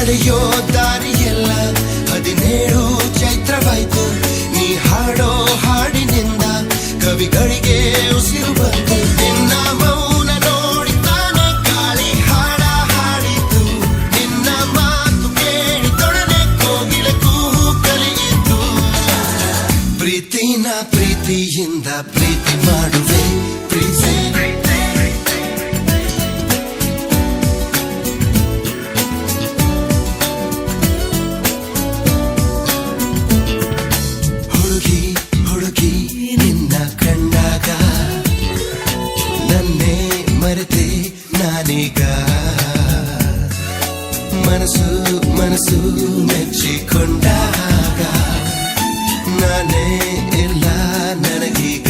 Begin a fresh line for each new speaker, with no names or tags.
ನಡೆಯೋ ದಾರಿಯೆಲ್ಲ 17 ಚೈತ್ರವಾಯ್ತು. ನೀ ಹಾಡೋ ಹಾಡಿನಿಂದ ಕವಿಗಳಿಗೆ ಉಸಿರು ಬಂತು. ನಿನ್ನ ಮೌನ ನೋಡಿ ತಾನೆ ಗಾಳಿ ಹಾಡ ಹಾಡಿತು. ನಿನ್ನ ಮಾತು ಕೇಳಿ ತೊಡನೆ ಕೋಗಿಲ ಕೂಹು ಕಲಿಯಿತು. ಪ್ರೀತಿನ ಪ್ರೀತಿಯಿಂದ ಪ್ರೀತಿ ಮಾಡುವೆ ಪ್ರೀತಿ. ಹುಡುಗಿ ನಿನ್ನ ಕಂಡಾಗ ನನ್ನೇ ಮರೆತೆ ನಾನೀಗ. ಮನಸ್ಸು ಮನಸ್ಸು ಮೆಚ್ಚಿಕೊಂಡಾಗ ನಾನೇ ಇಲ್ಲ ನನಗೀಗ.